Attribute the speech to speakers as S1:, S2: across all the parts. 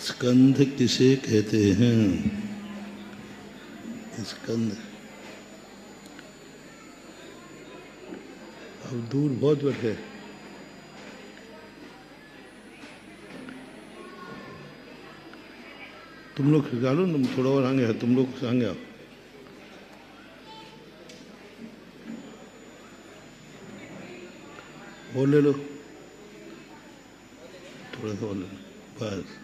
S1: स्कंध किसे कहते हैं? स्कंध अब दूर बहुत बैठे। तुम लोग निकालो ना, थोड़ा और आगे है, तुम लोग आगे आओ। और ले लो, थोड़ा सा और ले लो, बस।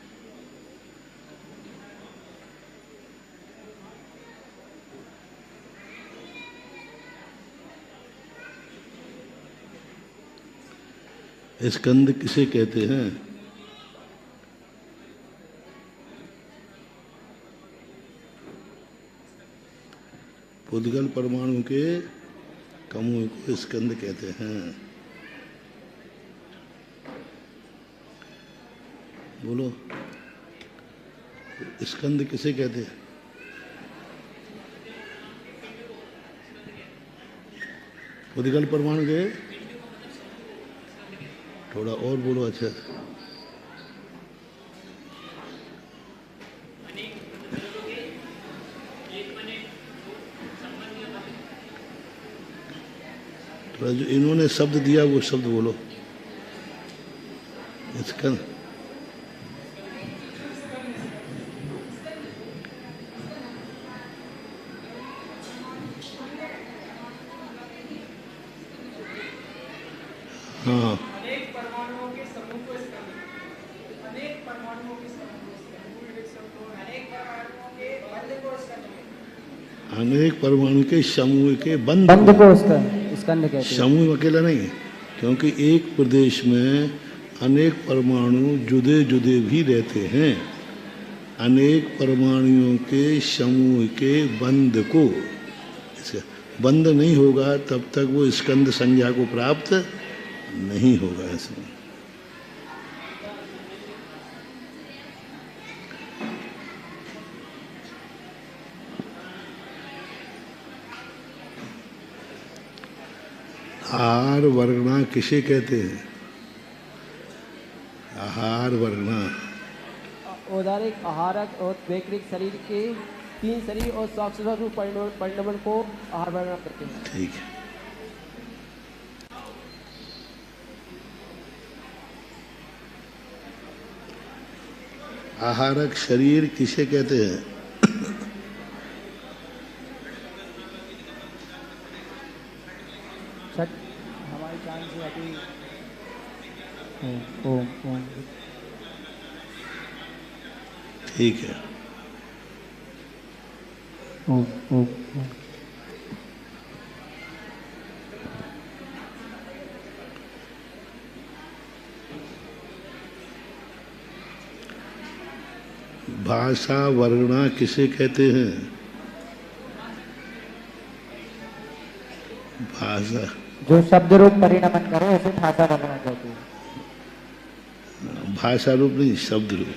S1: स्कंद किसे कहते हैं? पुद्गल परमाणु के समूह को स्कंद कहते हैं। बोलो, स्कंद किसे कहते हैं? पुद्गल परमाणु के, थोड़ा और बोलो। अच्छा, थोड़ा जो इन्होंने शब्द दिया वो शब्द बोलो। इसका हाँ, अनेक परमाणु के समूह के बंध को स्कंद कहते हैं। समूह अकेला नहीं है, क्योंकि एक प्रदेश में अनेक परमाणु जुदे जुदे भी रहते हैं। अनेक परमाणुओं के समूह के बंध को, बंध नहीं होगा तब तक वो स्कंद संज्ञा को प्राप्त नहीं होगा। ऐसे आहार वर्गणा किसे कहते हैं? आहार वर्गणा
S2: औदारिक, आहारक और वैकृतिक शरीर के तीन शरीर और साक्षर रूप परिणमन को आहार वर्गणा कहते हैं।
S1: ठीक है। आहारक शरीर किसे कहते हैं?
S2: हमारी जान से अभी
S1: ठीक है। भाषा वर्गणा किसे कहते हैं? भाषा
S2: जो शब्द रूप परिणमन करे उसे भाषा वर्णना कहते हैं।
S1: भाषा रूप नहीं, शब्द रूप।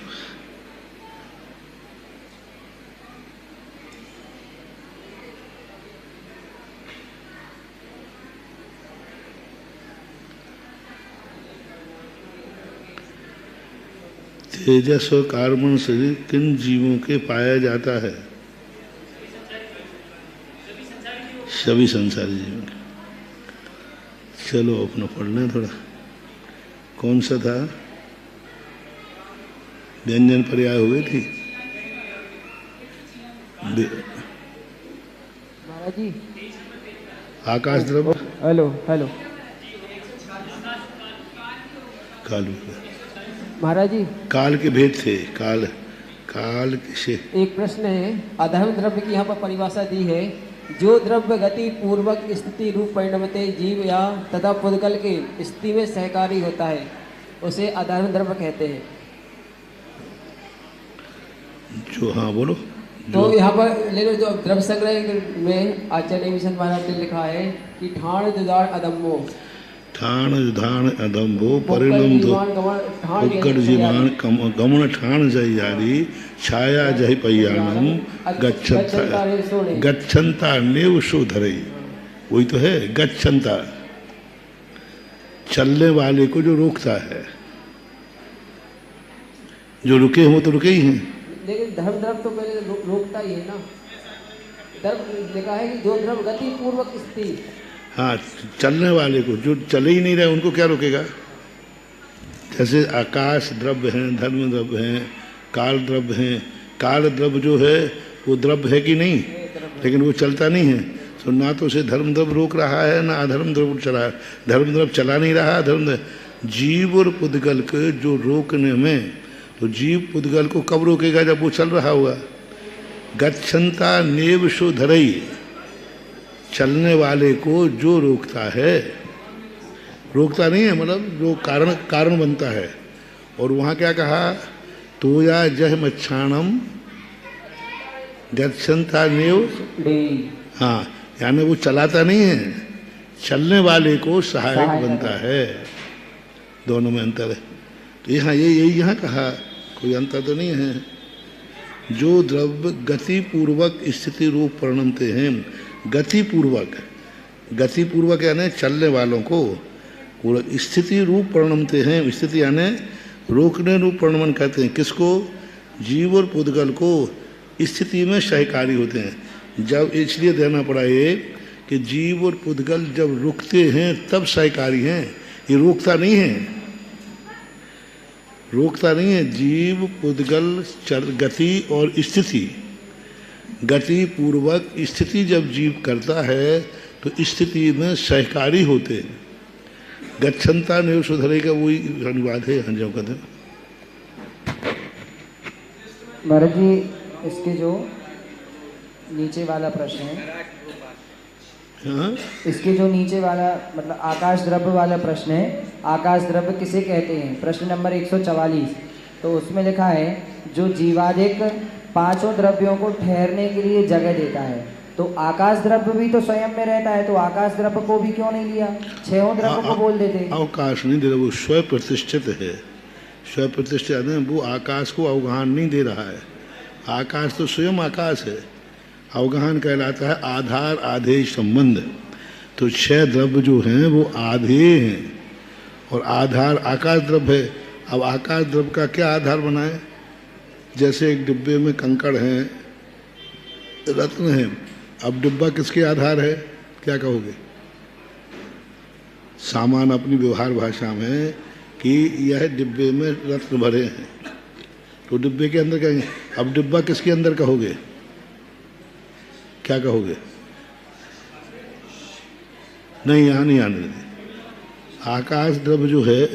S1: तेजस और कार्बन शरीर किन जीवों के पाया जाता है? सभी संसारी जीवों के। चलो अपना पढ़ना थोड़ा। कौन सा था? व्यंजन पर्याय हुए थी
S2: महाराज जी।
S1: आकाश द्रव्य।
S2: हेलो हेलो
S1: कालू
S2: महाराज जी।
S1: काल के भेद थे। काल से
S2: एक प्रश्न है, अधर्म द्रव्य की यहाँ पर परिभाषा दी है जो द्रव्य गति पूर्वक स्थिति रूप परिणमते जीव या तथा पुद्गल के स्थिति में सहकारी होता है उसे अधर्म द्रव्य कहते हैं।
S1: जो हाँ बोलो।
S2: तो यहाँ पर ले लो, जो द्रव्य संग्रह में आचार्य मिशन महाराज ने लिखा है कि ठाण दुदान अदम्बो,
S1: ठाण धान अदम्बो परिणम दो उक्कड़ जीवान गमन ठाण जय यारी छाया जय पैयाणम गच्छन्ता नेव शोधरई। वही तो है गच्छन्ता, चलने वाले को जो रोकता है। जो रुके हो तो रुके ही हैं।
S2: लेकिन धर्म द्रव्य तो पहले रोकता ही है ना। द्रव्य लिखा है कि जो द्रव्य गति पूर्वक स्थिति,
S1: हाँ, चलने वाले को, जो चले ही नहीं रहे उनको क्या रोकेगा। जैसे आकाश द्रव्य हैं, धर्म द्रव्य हैं, काल द्रव्य हैं। काल द्रव्य जो है वो द्रव्य है कि नहीं, लेकिन वो चलता नहीं है। तो ना तो उसे धर्म द्रव्य रोक रहा है ना अधर्म द्रव्य चला है। धर्म द्रव्य चला नहीं रहा, धर्म जीव और पुद्गल के जो रोकने में, तो जीव पुद्गल को कब रोकेगा, जब वो चल रहा होगा। गच्छन्ता नेव शो धरई, चलने वाले को जो रोकता है, रोकता नहीं है मतलब जो कारण बनता है। और वहाँ क्या कहा, तो या जह मच्छाणम गच्छन्ता नेव, हाँ, यानी वो चलाता नहीं है, चलने वाले को सहायक बनता है। दोनों में अंतर है। तो यहाँ यही यहाँ कहा, कोई अंतर तो नहीं है। जो द्रव्य गति पूर्वक स्थिति रूप परिणमते हैं, गति पूर्वक यानी चलने वालों को स्थिति रूप परिणमते हैं। स्थिति यानी रोकने रूप परिणमन कहते हैं। किसको, जीव और पुद्गल को स्थिति में सहकारी होते हैं। जब इसलिए देना पड़ा ये कि जीव और पुद्गल जब रुकते हैं तब सहकारी हैं। ये रोकता नहीं है, रोकता नहीं है। जीव पुद्गल गति और स्थिति, गति पूर्वक स्थिति जब जीव करता है तो स्थिति में सहकारी होते हैं। गच्छन्ता नेव सुधरे का वही अनुवाद है। हाँ, जब कहते
S3: महाराज जी, इसके जो नीचे वाला प्रश्न है,
S1: हाँ,
S3: इसके जो नीचे वाला मतलब आकाश द्रव्य वाला प्रश्न है, आकाश द्रव्य किसे कहते हैं, प्रश्न नंबर 144। तो उसमें लिखा है जो जीवादिक पांचों द्रव्यों को ठहरने के लिए जगह देता है। तो आकाश द्रव्य भी तो स्वयं में रहता है, तो आकाश द्रव्य को भी क्यों नहीं लिया, छहों द्रव्य को बोल देते।
S1: अवकाश नहीं दे रहा, वो स्वयं प्रतिष्ठित है। स्वयं प्रतिष्ठित है, वो आकाश को अवगाहन नहीं दे रहा है। आकाश तो स्वयं आकाश है। अवगाहन कहलाता है आधार आधेय संबंध। तो 6 द्रव्य जो हैं वो आधेय हैं और आधार आकाश द्रव्य है। अब आकाश द्रव्य का क्या आधार बनाए, जैसे एक डिब्बे में कंकड़ हैं, रत्न हैं। अब डिब्बा किसके आधार है, क्या कहोगे। सामान अपनी व्यवहार भाषा में कि यह डिब्बे में रत्न भरे हैं, तो डिब्बे के अंदर कहेंगे। अब डिब्बा किसके अंदर कहोगे, क्या कहोगे। नहीं, यहाँ नहीं आने देते। आकाश द्रव्य जो है,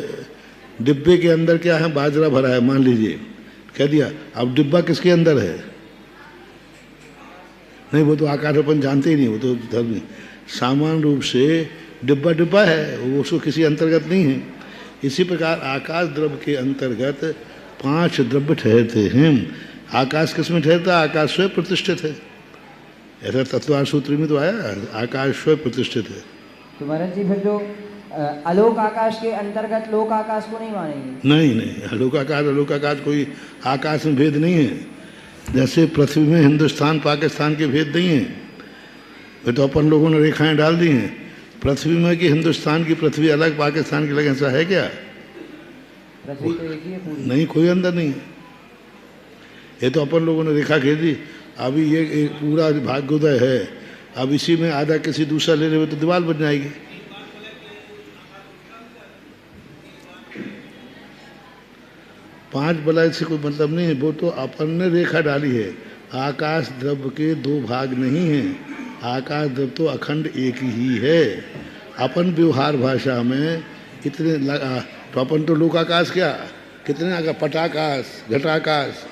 S1: डिब्बे के अंदर क्या है, बाजरा भरा है मान लीजिए, कह दिया। अब डिब्बा किसके अंदर है, नहीं, वो तो आकाश अपन जानते ही नहीं, वो तो धर्म नहीं। सामान्य रूप से डिब्बा डिब्बा है, वो उसको किसी अंतर्गत नहीं है। इसी प्रकार आकाश द्रव्य के अंतर्गत 5 द्रव्य ठहरते हैं। आकाश किस में ठहरता है, आकाश स्वयं प्रतिष्ठित है। ऐसा तत्वार सूत्र में तो आया, आकाश स्वयं प्रतिष्ठित है।
S3: तो महाराज जी, फिर जो अलोक आकाश के अंतर्गत लोक आकाश को नहीं मानेंगे।
S1: नहीं, अलोक आकाश कोई आकाश में भेद नहीं है। जैसे पृथ्वी में हिंदुस्तान पाकिस्तान के भेद नहीं है, वे तो अपन लोगों ने रेखाएं डाल दी हैं। पृथ्वी में कि हिंदुस्तान की पृथ्वी अलग, पाकिस्तान की अलग, ऐसा है क्या।
S3: पृथ्वी तो एक ही है पूरी।
S1: नहीं, कोई अंदर नहीं है। ये तो अपन लोगों ने रेखा खींच दी। अभी ये एक पूरा भाग्योदय है, अब इसी में आधा किसी दूसरा ले रहे तो दीवार बन जाएगी। पांच बलाई से कोई मतलब नहीं है, वो तो अपन ने रेखा डाली है। आकाश द्रव्य के 2 भाग नहीं हैं। आकाश द्रव्य तो अखंड एक ही है। अपन व्यवहार भाषा में इतने तो अपन तो लोकाकाश क्या, कितने आकाश, पटाकाश, घटाकाश,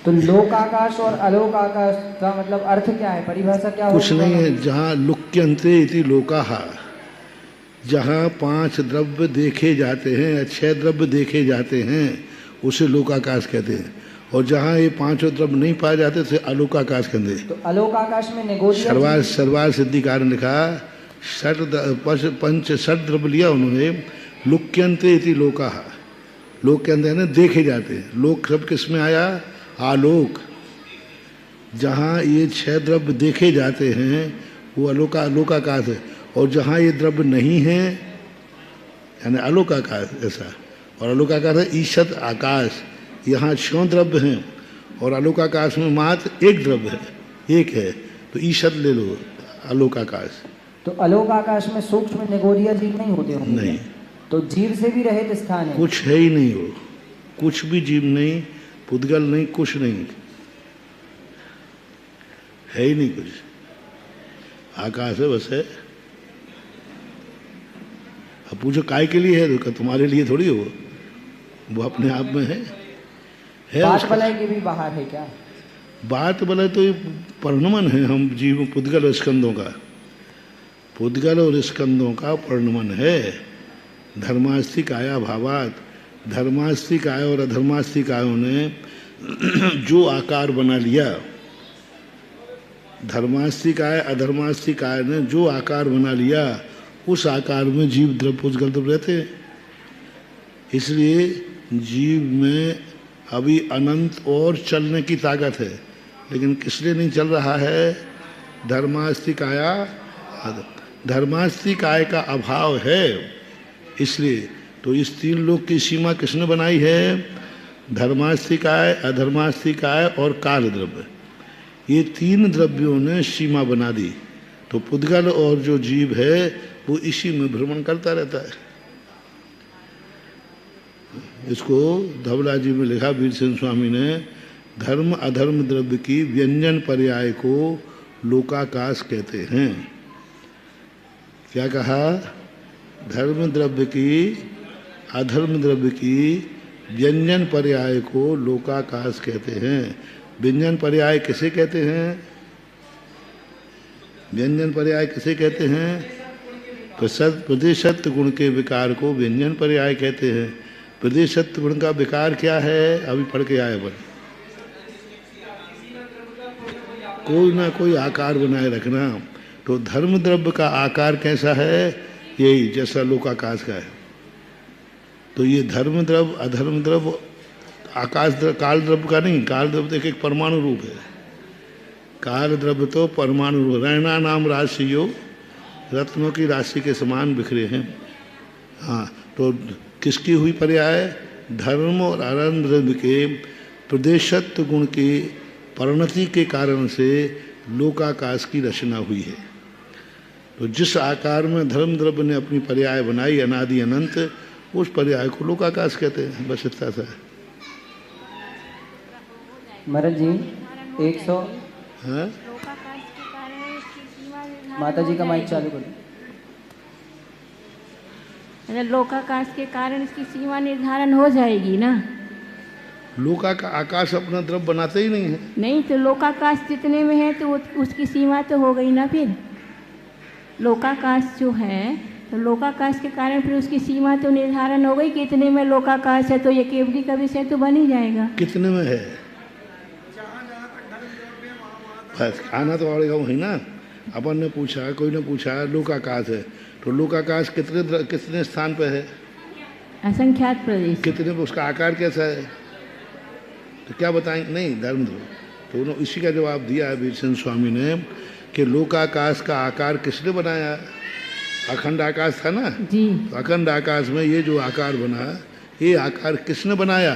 S3: तो लोक आकाश और अलोक आकाश का मतलब अर्थ क्या है, परिभाषा क्या
S1: कुछ
S3: होगी?
S1: नहीं है। जहाँ लुक्यंते इति लोकाहा, जहाँ 5 द्रव्य देखे जाते हैं या 6 द्रव्य देखे जाते हैं उसे लोकाकाश कहते हैं, और जहाँ ये 5 द्रव्य नहीं पाए जाते उसे अलोकाकाश कहते हैं।
S3: तो अलोक आकाश में नेगोशिएट
S1: सर्वार सिद्धिकार ने लिखा पंच षट द्रव्य लिया उन्होंने, लुक्यंते इति लोकाहा, लोक के अंदर देखे जाते हैं। लोक शब्द किस में आया? आलोक। जहाँ ये 6 द्रव्य देखे जाते हैं वो अलोकाकाश है, और जहाँ ये द्रव्य नहीं है यानी अलोकाकाश ऐसा। और अलोकाकाश है ईशत आकाश, यहाँ 6 द्रव्य हैं और अलोकाकाश में मात्र 1 द्रव्य है, एक है, तो ईशत ले लो अलोकाकाश।
S3: तो अलोक आकाश में सूक्ष्म नेगोरिया जीव नहीं होते होंगे?
S1: नहीं,
S3: तो जीव से भी रहित स्थान है।
S1: कुछ है ही नहीं, वो कुछ भी जीव नहीं, पुद्गल नहीं, कुछ नहीं है ही नहीं कुछ। आकाश है बस है। अब पूछो काय के लिए है? तो तुम्हारे लिए थोड़ी हो, वो अपने आप में है
S3: बात बलय के भी बाहर है क्या?
S1: बात बलय तो ये परिणमन है हम जीव पुद्गल और स्कंदों का, पुद्गल और स्कंदों का परिणमन है। धर्मास्ति काया भावात, धर्मास्ति काय और अधर्मास्ति कायों ने जो आकार बना लिया, धर्मास्ति काय अधर्मास्ति काय ने जो आकार बना लिया, उस आकार में जीव द्रव्य पुद्गल द्रव्य रहते हैं। इसलिए जीव में अभी अनंत और चलने की ताकत है, लेकिन किसलिए नहीं चल रहा है? धर्मास्ति काया, धर्मास्ति काय का अभाव है इसलिए। तो इस 3 लोक की सीमा किसने बनाई है? धर्मास्ति काय, अधर्मास्ति काय और काल द्रव्य, ये 3 द्रव्यों ने सीमा बना दी। तो पुद्गल और जो जीव है वो इसी में भ्रमण करता रहता है। इसको धवला जी में लिखा वीरसेन स्वामी ने, धर्म अधर्म द्रव्य की व्यंजन पर्याय को लोकाकाश कहते हैं। क्या कहा? धर्म द्रव्य की अधर्म द्रव्य की व्यंजन पर्याय को लोकाकाश कहते हैं। व्यंजन पर्याय किसे कहते हैं? व्यंजन पर्याय किसे कहते हैं? प्रदेशत्व गुण के विकार को व्यंजन पर्याय कहते हैं। प्रदेशत्व गुण का विकार क्या है? अभी पढ़ के आए बन, कोई ना कोई आकार बनाए रखना। तो धर्म द्रव्य का आकार कैसा है? यही जैसा लोकाकाश का है। तो ये धर्म द्रव्य अधर्म द्रव्य आकाश द्रव्य काल द्रव्य का नहीं, काल द्रव्य तो एक परमाणु रूप है, काल द्रव्य तो परमाणु रूप। रैना नाम राशियों, रत्नों की राशि के समान बिखरे हैं। हाँ, तो किसकी हुई पर्याय? धर्म और अधर्म द्रव्य के प्रदेशत्व गुण की परिणति के कारण से लोकाकाश की रचना हुई है। तो जिस आकार में धर्म द्रव्य ने अपनी पर्याय बनाई अनादि अनंत, उस पर्याय को लोकाकाश कहते हैं। बस इतना सा है।
S3: महाराज जी 100
S1: हाँ?
S3: माता जी का माइक चालू करो।
S4: लोकाकाश के कारण इसकी सीमा निर्धारण हो जाएगी ना?
S1: लोका का आकाश अपना द्रव्य बनाते ही नहीं है।
S4: नहीं तो लोकाकाश जितने में है तो उसकी सीमा तो हो गई ना। फिर लोकाकाश जो है तो लोकाकाश के कारण फिर उसकी सीमा तो निर्धारण हो गई कि इतने में लोकाकाश है, तो ये केवली का विषय तो बन ही जाएगा।
S1: कितने में है? बस आना तो पड़ेगा वही ना। अपन ने पूछा, कोई ने पूछा लोकाकाश है, तो लोकाकाश कितने स्थान पे है?
S4: असंख्यात प्रदेश।
S1: कितने पे? उसका आकार कैसा है? तो क्या बताएंगे? नहीं, धर्म द्रव्य। तो उन्होंने इसी का जवाब दिया है वीरसेन स्वामी ने कि लोकाकाश का आकार किसने बनाया? अखंड आकाश था ना
S4: जी।
S1: तो अखंड आकाश में ये जो आकार बना, ये आकार किसने बनाया?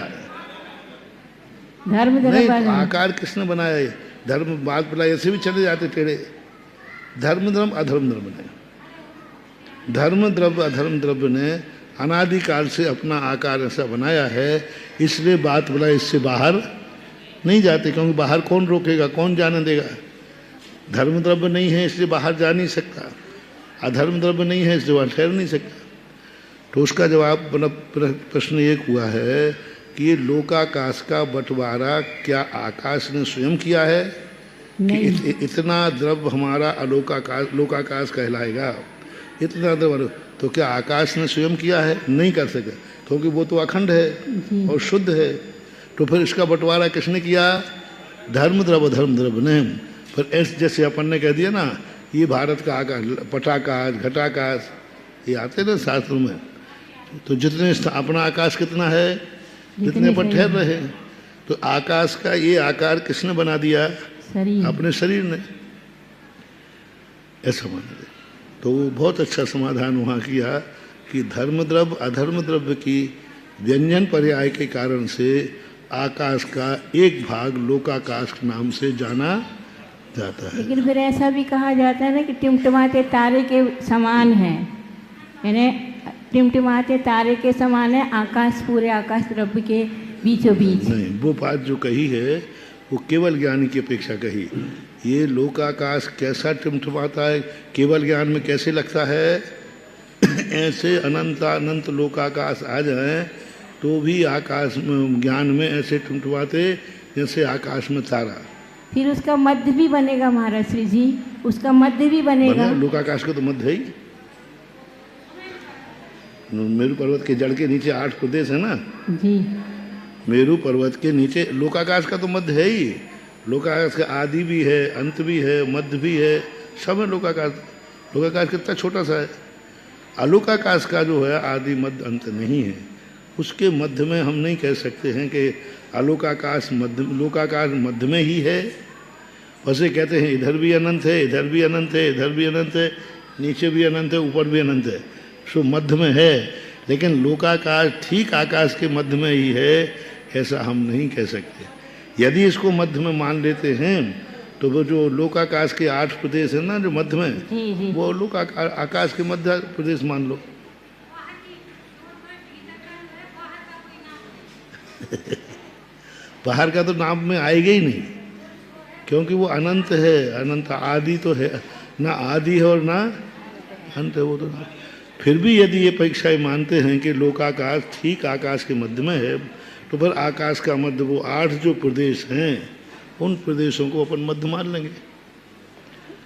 S4: धर्म
S1: नहीं, तो आकार किसने बनाया? ये धर्म बात बोला, ऐसे भी चले जाते टेढ़े। धर्म द्रव्य अधर्म द्रव्य ने, धर्म द्रव्य अधर्म द्रव्य ने अनादिकाल से अपना आकार ऐसा बनाया है, इसलिए बात बोला इससे बाहर नहीं जाते, क्योंकि बाहर कौन रोकेगा, कौन जाने देगा? धर्म द्रव्य नहीं है इसलिए बाहर जा नहीं सकता, अधर्म द्रव्य नहीं है इसलिए वहाँ ठहर नहीं सकता। तो उसका जवाब मतलब प्रश्न एक हुआ है कि ये लोकाकाश का बंटवारा क्या आकाश ने स्वयं किया है कि इतना द्रव्य हमारा लोकाकाश कहलाएगा, इतना द्रव्य तो क्या आकाश ने स्वयं किया है? नहीं कर सके, क्योंकि वो तो अखंड है और शुद्ध है। तो फिर इसका बंटवारा किसने किया? धर्म द्रव्य ने। फिर ऐसे जैसे अपन ने कह दिया ना, ये भारत का आकाश, पटाकाश, घटाकाश, ये आते ना शास्त्रों में। तो जितने अपना आकाश कितना है, जितने पर ठहर रहे, तो आकाश का ये आकार किसने बना दिया? अपने शरीर ने। ऐसा मान लिया। तो वो बहुत अच्छा समाधान वहाँ किया कि धर्म द्रव्य अधर्म द्रव्य की व्यंजन पर्याय के कारण से आकाश का एक भाग लोकाकाश नाम से जाना जाता है।
S4: लेकिन फिर ऐसा भी कहा जाता है ना कि टिमटिमाते तारे के समान है, यानी टिमटिमाते तारे के समान है आकाश, पूरे आकाश द्रव्य के बीचों बीच।
S1: नहीं, वो बात जो कही है वो केवल ज्ञानी की अपेक्षा कही। ये लोकाकाश कैसा टिमटिमाता है, केवल ज्ञान में कैसे लगता है? ऐसे अनंत लोकाकाश आ जाए तो भी आकाश में ज्ञान में ऐसे टिमटिमाते जैसे आकाश में तारा।
S4: फिर उसका मध्य भी बनेगा महाराज श्री जी, उसका मध्य भी बनेगा।
S1: लोकाकाश का तो मध्य है ही। मेरू पर्वत के जड़ के नीचे 8 प्रदेश है ना
S4: जी।
S1: मेरू पर्वत के नीचे लोकाकाश का तो मध्य है ही। लोकाकाश का आदि भी है, अंत भी है, मध्य भी है, सब है लोकाकाश। लोकाकाश कितना छोटा सा है। अलोकाकाश का जो है आदि मध्य अंत नहीं है, उसके मध्य में हम नहीं कह सकते हैं कि अलोकाकाश मध्य, लोकाकाश मध्य में ही है। वैसे कहते हैं इधर भी अनंत है, इधर भी अनंत है, इधर भी अनंत है, नीचे भी अनंत है, ऊपर भी अनंत है, सो मध्य में है। लेकिन लोकाकाश ठीक आकाश के मध्य में ही है, ऐसा हम नहीं कह सकते। यदि इसको मध्य में मान लेते हैं तो वो जो लोकाकाश के 8 प्रदेश है ना जो मध्य में, वो लोकाकाश आकाश के मध्य प्रदेश मान लो। बाहर का तो नाम में आएगा ही नहीं, क्योंकि वो अनंत है। अनंत आदि तो है ना, आदि है और ना अंत है वो तो। फिर भी यदि ये परीक्षाएं मानते हैं कि लोकाकाश ठीक आकाश के मध्य में है, तो फिर आकाश का मध्य वो 8 जो प्रदेश हैं उन प्रदेशों को अपन मध्य मान लेंगे।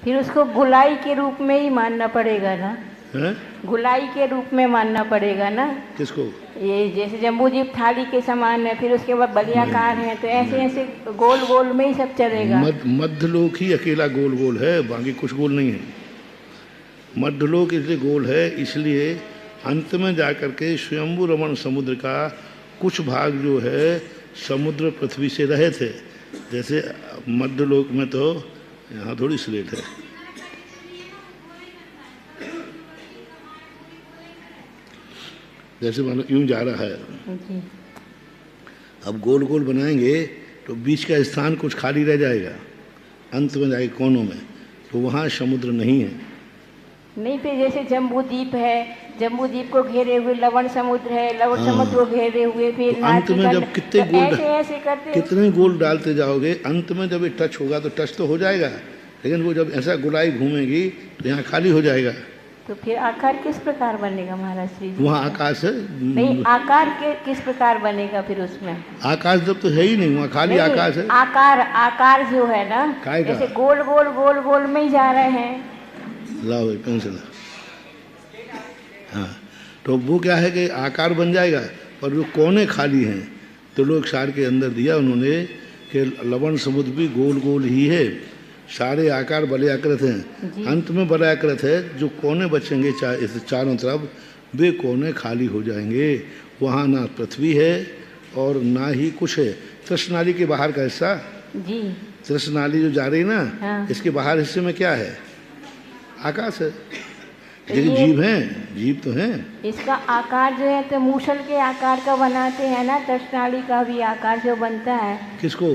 S4: फिर उसको गुलाई के रूप में ही मानना पड़ेगा ना?
S1: है?
S4: गुलाई के रूप में मानना पड़ेगा ना?
S1: किसको?
S4: ये जैसे जम्बूदीप थाली के समान है, फिर उसके बाद बलियाकार है, तो ऐसे ऐसे गोल गोल में ही सब चलेगा।
S1: मध्यलोक ही अकेला गोल गोल है, बाकी कुछ गोल नहीं है। मध्यलोक इसलिए गोल है, इसलिए अंत में जाकर के स्वयंभू रमण समुद्र का कुछ भाग जो है समुद्र पृथ्वी से रहे थे। जैसे मध्यलोक में तो यहाँ थोड़ी स्लेट है, जैसे मानो यूं जा रहा है, अब गोल गोल बनाएंगे तो बीच का स्थान कुछ खाली रह जाएगा, अंत में जाएगा कोनों में, तो वहाँ समुद्र नहीं है।
S4: नहीं, फिर जैसे जम्बूदीप है, जम्बूदीप को घेरे हुए लवण समुद्र है, लवण समुद्र को घेरे हुए फिर
S1: तो अंत में जब कितने
S4: तो
S1: गोल
S4: ऐसे करते
S1: कितने गोल डालते जाओगे, अंत में जब ये टच होगा तो टच तो हो जाएगा, लेकिन वो जब ऐसा गुलाई घूमेगी तो यहाँ खाली हो जाएगा।
S4: तो फिर आकार किस प्रकार बनेगा महाराज श्री जी?
S1: वहाँ आकाश है
S4: नहीं, आकार के किस प्रकार बनेगा फिर उसमें? आकाश
S1: जब तो है ही नहीं, वहाँ खाली आकाश है।
S4: आकार जो है ना, जैसे गोल गोल गोल गोल में ही जा रहे हैं।
S1: लाओ भाई पेंसिल। हाँ, तो वो क्या है कि आकार बन जाएगा, पर जो कोने खाली हैं तो लोग सार के अंदर दिया उन्होंने कि लवण समुद्र भी गोल गोल ही है, सारे आकार बलयाकृत हैं, अंत में बलयाकृत है, जो कोने बचेंगे चारों तरफ वे कोने खाली हो जाएंगे। वहाँ ना पृथ्वी है और ना ही कुछ है। तृष्णाली के बाहर का हिस्सा
S4: जी,
S1: तृष्णाली जो जा रही ना,
S4: हाँ।
S1: इसके बाहर हिस्से में क्या है? आकाश है। लेकिन जीव हैं, जीव तो हैं।
S4: इसका आकार जो है तो मूसल के आकार का बनाते हैं ना, तृष्णाली का भी आकार जो बनता है।
S1: किसको?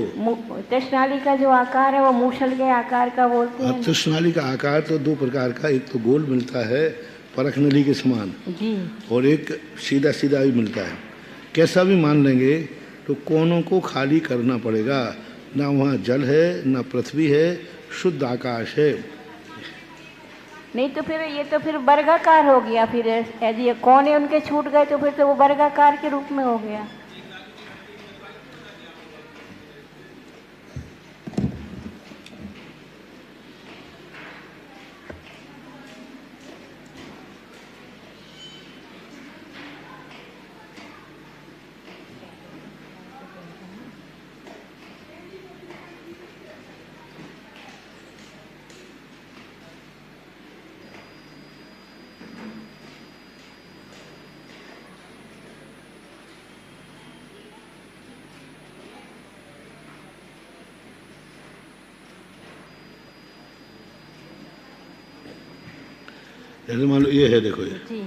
S4: तृष्णाली का जो आकार है वो मूसल के आकार का बोलते हैं।
S1: तृष्णाली का आकार तो 2 प्रकार का, एक तो गोल मिलता है परख नली के समान
S4: जी, और
S1: एक सीधा सीधा भी मिलता है। कैसा भी मान लेंगे तो कोनों को खाली करना पड़ेगा, ना वहाँ जल है ना पृथ्वी है, शुद्ध आकाश है।
S4: नहीं तो फिर ये तो फिर वर्गाकार हो गया। फिर यदि कोने उनके छूट गए तो फिर तो वो वर्गाकार के रूप में हो गया।
S1: जैसे मान लो ये है, देखो
S4: जी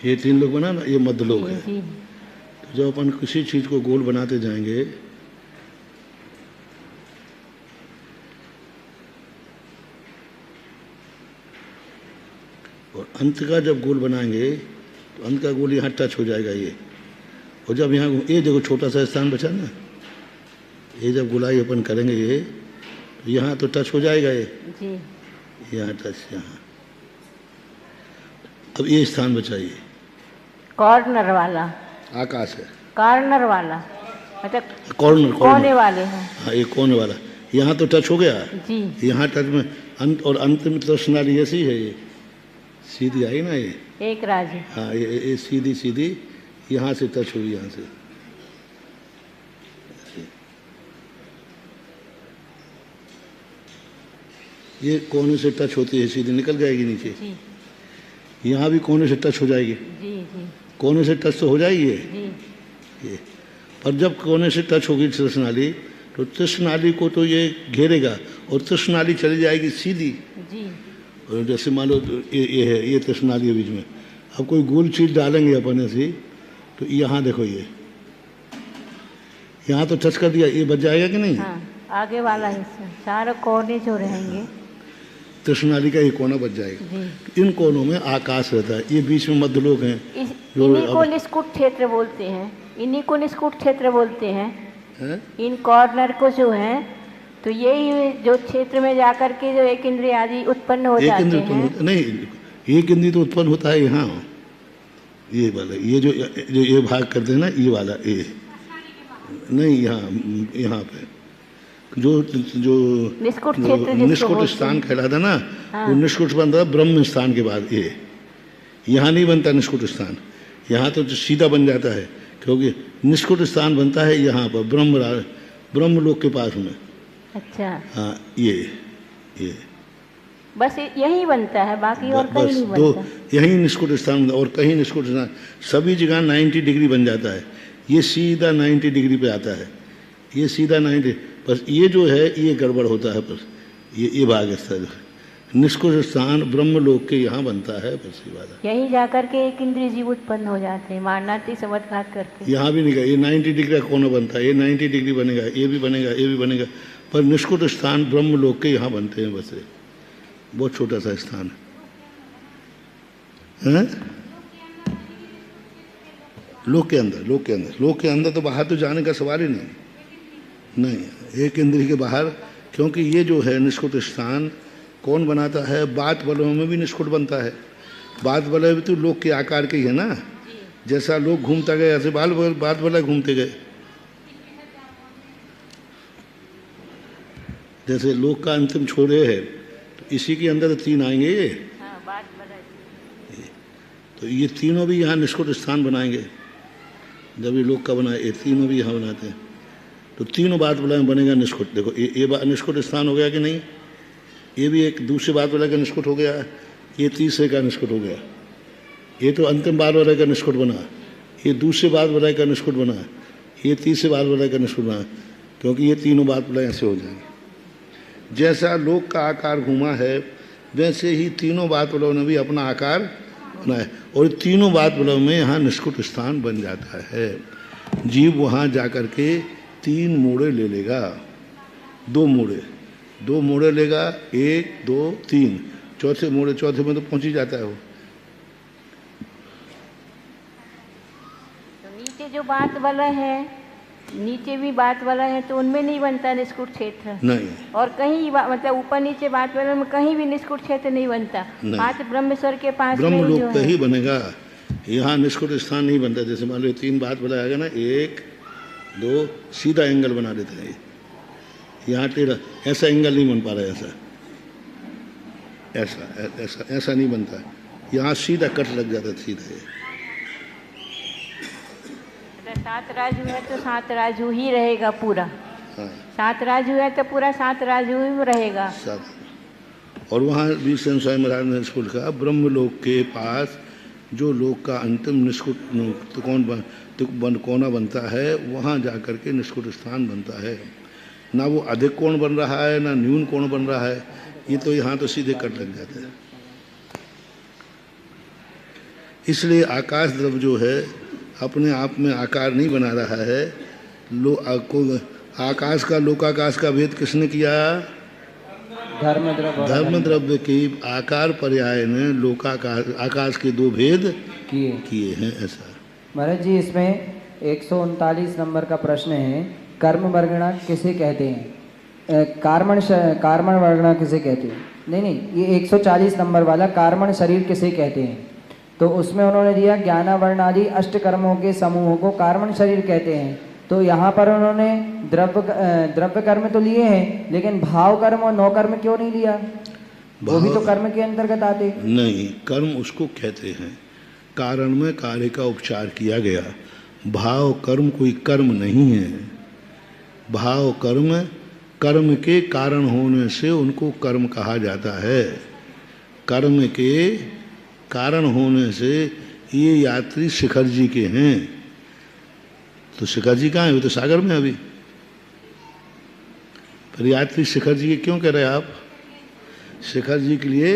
S1: ये 3 लोग बना ना, ये मध्य लोग है।
S4: जी
S1: तो जब अपन किसी चीज को गोल बनाते जाएंगे और अंत का जब गोल बनाएंगे तो अंत का गोल यहाँ टच हो जाएगा ये, और जब यहाँ ये देखो छोटा सा स्थान बचा ना, ये जब गोलाई अपन करेंगे ये तो यहाँ तो टच हो जाएगा ये,
S4: जी
S1: यहाँ टच यहाँ। अब ये स्थान बचाइए,
S4: कॉर्नर वाला,
S1: आकाश है,
S4: कॉर्नर वाला मतलब
S1: कॉर्नर
S4: कोने
S1: कॉर्नर,
S4: वाले हैं।
S1: हाँ ये कोने वाला, यहाँ तो टच हो गया,
S4: जी
S1: यहाँ टच में अंत, और अंत में तो सुनाली ऐसी है, ये सीधी आई ना ये,
S4: एक राज्य।
S1: हाँ ये सीधी सीधी यहाँ से टच हुई, यहाँ से ये कोने से टच होती है, सीधी निकल जाएगी नीचे।
S4: जी
S1: यहाँ भी कोने से टच हो जाएगी,
S4: जी जी
S1: कोने से टच तो हो जाएगी
S4: जी
S1: ये। पर जब कोने से टच होगी तृष्णाली तो तृष्णाली को तो ये घेरेगा और तृष्णाली चली जाएगी सीधी।
S4: जी
S1: और जैसे मान लो ये है, ये तृष्णाली है बीच में, अब कोई गोल चीज डालेंगे अपन ऐसी तो यहाँ देखो ये यहाँ तो टच कर दिया, ये बच जाएगा कि नहीं?
S4: हाँ, आगे वाला हिस्सा चारों कोने जो रहेंगे।
S1: तृष्णाली का ये कोना बच जाएगा।
S4: जी
S1: इन कोनों में आकाश रहता है, ये बीच में मध्य लोग हैं जो
S4: इन्हीं को
S1: अब-
S4: निष्कुट क्षेत्र बोलते हैं, इन्हीं को निष्कुट क्षेत्र बोलते हैं।
S1: हैं?
S4: इन कॉर्नर को जो है तो यही जो क्षेत्र में जाकर के जो एक इंद्रिय आदि उत्पन्न हो
S1: एक
S4: जाते
S1: इंद्र उत्पन्न
S4: हैं।
S1: होता नहीं, एक इंद्र तो उत्पन्न होता है यहाँ, ये वाला, ये जो ये भाग करते हैं ना, ये वाला ये नहीं, यहाँ पे जो जो
S4: निष्कुट
S1: जो
S4: क्षेत्र जिसको
S1: निष्कुट
S4: बोलते
S1: स्थान
S4: हैं।
S1: कहलाता ना,
S4: हाँ।
S1: वो निष्कुट बनता है ब्रह्म स्थान के बाद। ये यहाँ नहीं बनता निष्कुट स्थान, यहाँ तो सीधा बन जाता है, क्योंकि निष्कुट स्थान बनता है यहाँ पर ब्रह्म लोक के पास में।
S4: अच्छा,
S1: हाँ ये
S4: बस यही बनता है, बाकी और कहीं
S1: बस
S4: नहीं
S1: दो
S4: बनता।
S1: यही निष्कुट स्थान, और कहीं निष्कुट स्थान, सभी जगह 90 डिग्री बन जाता है। ये सीधा 90 डिग्री पे आता है, ये सीधा 90, बस ये जो है ये गड़बड़ होता है, बस ये भाग स्थान निष्कुट स्थान ब्रह्म लोक के यहाँ बनता है, बस ये बात है।
S4: यहीं जाकर के एक इंद्रिय जीव उत्पन्न हो जाते हैं, मारणार्थी समझघात करके।
S1: यहाँ भी नहीं गया, ये 90 डिग्री का कोना बनता है, ये 90 डिग्री बनेगा, ये भी बनेगा, ये भी बनेगा, पर निष्कुट स्थान ब्रह्म लोक के यहाँ बनते हैं, बस ये बहुत छोटा सा स्थान है। लोक के अंदर तो बाहर तो जाने का सवाल ही नहीं, एक इंद्रिय के बाहर, क्योंकि ये जो है निष्कुट स्थान कौन बनाता है? बात बलों में भी निष्कुट बनता है। बात बलय भी तो लोक के आकार के ही है ना, जैसा लोग घूमता गए ऐसे बात बलय घूमते गए। जैसे लोक का अंतिम छोड़े है तो इसी के अंदर 3 आएंगे ये,
S4: हाँ, बात बदल।
S1: तो ये तीनों भी यहाँ निष्कुट स्थान बनाएंगे। जब ये लोक का बनाए, ये तीनों भी यहाँ बनाते हैं, तो तीनों बात बलय में बनेगा निष्कुट। देखो ये निष्कुट स्थान हो गया कि नहीं? ये भी एक दूसरे बात वाला का निष्कुट हो गया, ये तीसरे का निष्कुट हो गया, ये तो अंतिम बात वाला का निष्कुट बना, ये दूसरे बात वाला का निष्कुट बना, ये तीसरे बात वाला का निष्कुट बना, क्योंकि ये तीनों बात वाला ऐसे हो जाएंगे। जैसा लोक का आकार घूमा है वैसे ही तीनों बात वालों ने भी अपना आकार बनाया, और तीनों बात वालों में यहाँ निष्कुट स्थान बन जाता है। जीव वहाँ जाकर के 3 मोड़े ले लेगा, 2 मोड़े लेगा, 1 2 3, चौथे में तो पहुंच ही जाता है वो।
S4: तो नीचे जो बात वाला है, नीचे भी बात वाला है, तो उनमें नहीं बनता निष्कुट क्षेत्र
S1: नहीं,
S4: और कहीं मतलब ऊपर नीचे बात वाला में कहीं भी निष्कुट क्षेत्र नहीं बनता।
S1: नहीं।
S4: मात्र ब्रह्मेश्वर के पास में
S1: ब्रह्म
S4: ही जो
S1: लोक पे
S4: है।
S1: ही बनेगा, यहाँ निष्कुट स्थान नहीं बनता। जैसे मान लो 3 बात वाला आएगा ना, 1 2 सीधा एंगल बना देते हैं, यहाँ टेढ़ा, ऐसा एंगल नहीं बन पा रहा है, ऐसा नहीं बनता, यहाँ सीधा कट लग जाता है, सीधा ये।
S4: 7 राजू है तो 7 राजू ही रहेगा पूरा।
S1: हाँ
S4: 7 राजू है तो पूरा 7 राजू ही रहेगा।
S1: साथ। और वहाँ भी स्वामी महाराज ने स्कूल का ब्रह्म लोक के पास जो लोक का अंतिम निष्कुट कोना बनता है, वहाँ जाकर के निष्कुट स्थान बनता है। ना वो अधिक कोण बन रहा है, ना न्यून कोण बन रहा है, ये तो यहाँ तो सीधे कट लग जाते हैं। इसलिए आकाश द्रव्य जो है अपने आप में आकार नहीं बना रहा है। आकाश का लोकाकाश का भेद किसने किया? धर्म द्रव्य के आकार पर्याय ने लोकाकाश आकाश के दो भेद किए हैं। ऐसा
S3: महाराज जी, इसमें 139 नंबर का प्रश्न है, कर्म वर्गणा किसे कहते हैं? कार्मण वर्गणा किसे कहते हैं? नहीं, ये 140 नंबर वाला कार्मण शरीर किसे कहते हैं? तो उसमें उन्होंने दिया ज्ञानावर्ण आदि अष्ट कर्मों के समूहों को कार्मण शरीर कहते हैं। तो यहाँ पर उन्होंने द्रव्य कर्म तो लिए हैं, लेकिन भाव कर्म और नौ कर्म क्यों नहीं लिया? वो भी तो कर्म के अंतर्गत आते।
S1: नहीं, कर्म उसको कहते हैं कारण में कार्य का उपचार किया गया। भाव कर्म कोई कर्म नहीं है। भाव कर्म के कारण होने से उनको कर्म कहा जाता है। कर्म के कारण होने से ये यात्री शिखर जी के हैं। तो शिखर जी कहाँ है? वो तो सागर में अभी। पर यात्री शिखर जी के क्यों कह रहे हैं आप? शिखर जी के लिए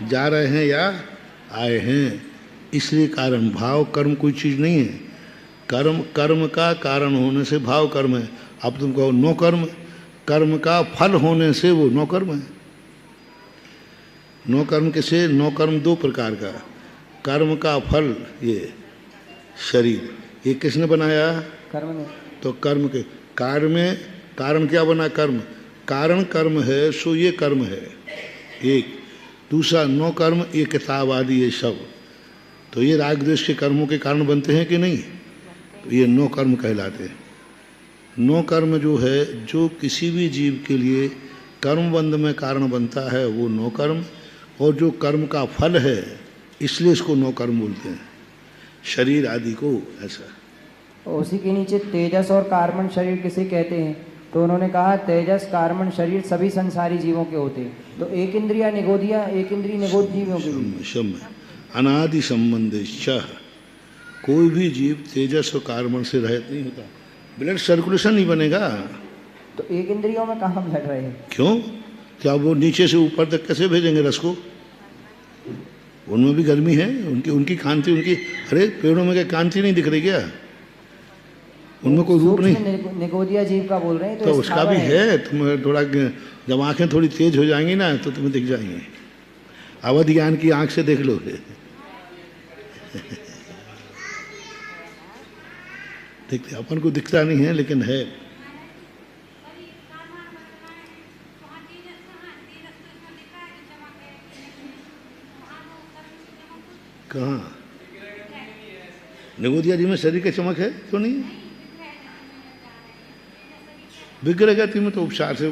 S1: जा रहे हैं या आए हैं, इसलिए कारण। भाव कर्म कोई चीज़ नहीं है। कर्म का कारण होने से भाव कर्म है। अब तुम कहो नो कर्म, कर्म का फल होने से वो नो कर्म है। नो कर्म किसे? नो कर्म दो प्रकार का। कर्म का फल ये शरीर, ये किसने बनाया?
S3: कर्म ने। तो
S1: कर्म के कार्य में कारण क्या बना? कर्म। कारण कर्म है, सो ये कर्म है एक। दूसरा नो कर्म, ये किताब आदि ये सब, तो ये राग द्वेष के कर्मों के कारण बनते हैं कि नहीं? तो ये नो कर्म कहलाते हैं। नो कर्म जो है, जो किसी भी जीव के लिए कर्मबंध में कारण बनता है वो नो कर्म, और जो कर्म का फल है इसलिए इसको नो कर्म बोलते हैं, शरीर आदि को। ऐसा
S3: उसी के नीचे तेजस और कार्मण शरीर किसे कहते हैं? तो उन्होंने कहा तेजस कार्मण शरीर सभी संसारी जीवों के होते हैं। तो एक इंद्रिय निगोद जीवों के भी
S1: अनादि संबंध कोई भी जीव तेजस और कार्बन से रहित नहीं होता। ब्लड सर्कुलेशन नहीं बनेगा।
S3: तो एक इंद्रियों में कहाँ ब्लड रहे? क्यों?
S1: क्या वो नीचे से ऊपर तक कैसे भेजेंगे रस को? उनमें भी गर्मी है, उनकी कांति, अरे पेड़ों में क्या कांति नहीं दिख रही क्या? उनमें कोई रूप नहीं।
S3: निगोदिया जीव का बोल रहे हैं
S1: तो उसका भी है। तुम थोड़ा जब आंखें थोड़ी तेज हो जाएंगी ना तो तुम्हें दिख जाएंगे। अवध ज्ञान की आंख से देख लो। देखते अपन को दिखता नहीं है लेकिन है। कहाँ? निगोदिया जी में शरीर की चमक है? क्यों नहीं? विग्रह गति में तो उपचार से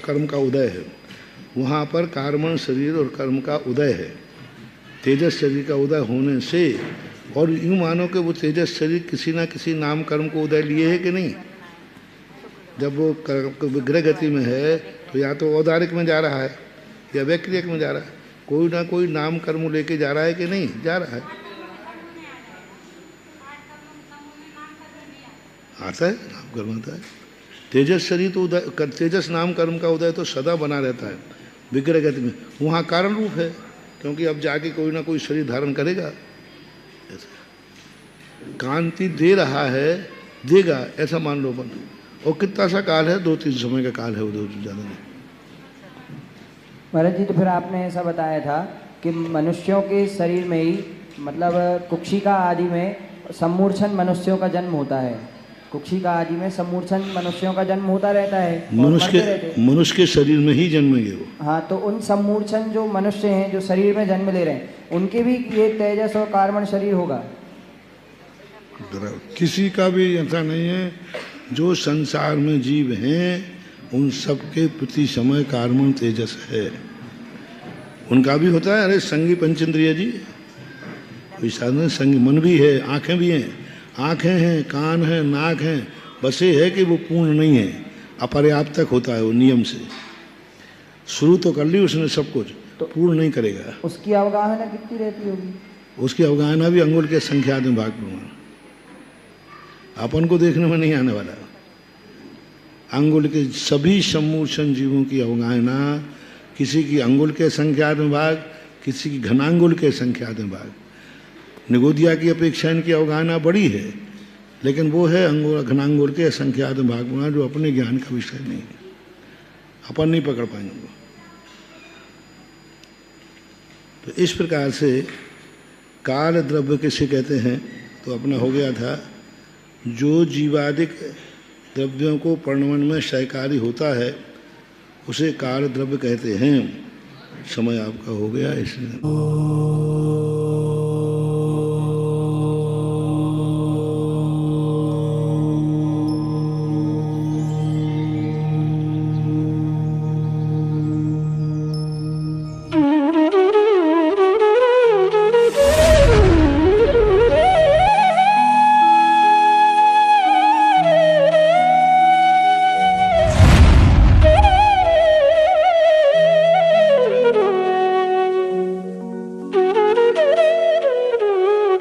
S1: कर्म का उदय है। वहाँ पर कार्मण शरीर और कर्म का उदय है। तेजस शरीर का उदय होने से, और यूँ मानो कि वो तेजस शरीर किसी ना किसी नाम कर्म को उदय लिए है कि नहीं? जब वो विग्रह गति में है तो या तो औदारिक में जा रहा है या वैक्रियक में जा रहा है। कोई ना कोई नाम कर्म लेके जा रहा है कि नहीं? जा रहा है। आता है नाम कर्म आता है। तेजस शरीर तो उदय, तेजस नाम कर्म का उदय तो सदा बना रहता है विग्रह गति में। वहाँ कारण रूप है, क्योंकि अब जाके कोई ना कोई शरीर धारण करेगा। कांति दे रहा है, देगा, ऐसा मान लो अपन। और कितना सा काल है? 2-3 समय का काल है, वो ज़्यादा नहीं।
S3: महाराज जी, तो फिर आपने ऐसा बताया था कि मनुष्यों के शरीर में ही, मतलब कुक्षिका आदि में सम्मूर्छन मनुष्यों का जन्म होता है। कुक्षिका आदि में सम्मूर्छन मनुष्यों का जन्म होता रहता है।
S1: मनुष्य के शरीर में ही जन्मेंगे वो।
S3: हाँ, तो उन सम्मूर्छन जो मनुष्य हैं, जो शरीर में जन्म ले रहे हैं, उनके भी ये तेजस और कार्बन शरीर होगा?
S1: किसी का भी ऐसा नहीं है। जो संसार में जीव हैं उन सबके प्रति समय कार्बन तेजस है। उनका भी होता है। अरे संगी पंचेंद्रिय जी, साधन संगी मन भी है, आंखें भी हैं। आंखें हैं, कान हैं, नाक हैं, बस ये है कि वो पूर्ण नहीं है, अपर्याप्त तक होता है वो नियम से। शुरू तो कर ली उसने सब कुछ, तो पूर्ण नहीं करेगा।
S3: उसकी अवगाहना कितनी रहती होगी?
S1: उसकी अवगाहना भी अंगुल के संख्यात में भाग प्रमाण, अपन को देखने में नहीं आने वाला। अंगुल के सभी सम्मूर्छन जीवों की अवगाहना, किसी की अंगुल के संख्यात में भाग, किसी की घनांगुल के संख्यात में भाग। निगोदिया की अपेक्षा इनकी अवगाहना बड़ी है, लेकिन वो है अंगुर घनांगुर के असंख्यात भागुणा, जो अपने ज्ञान का विषय नहीं है, अपन नहीं पकड़ पाएंगे। तो इस प्रकार से काल द्रव्य किसे कहते हैं, तो अपना हो गया था जो जीवादिक द्रव्यों को पर्णवन में सहकारी होता है उसे काल द्रव्य कहते हैं। समय आपका हो गया इसलिए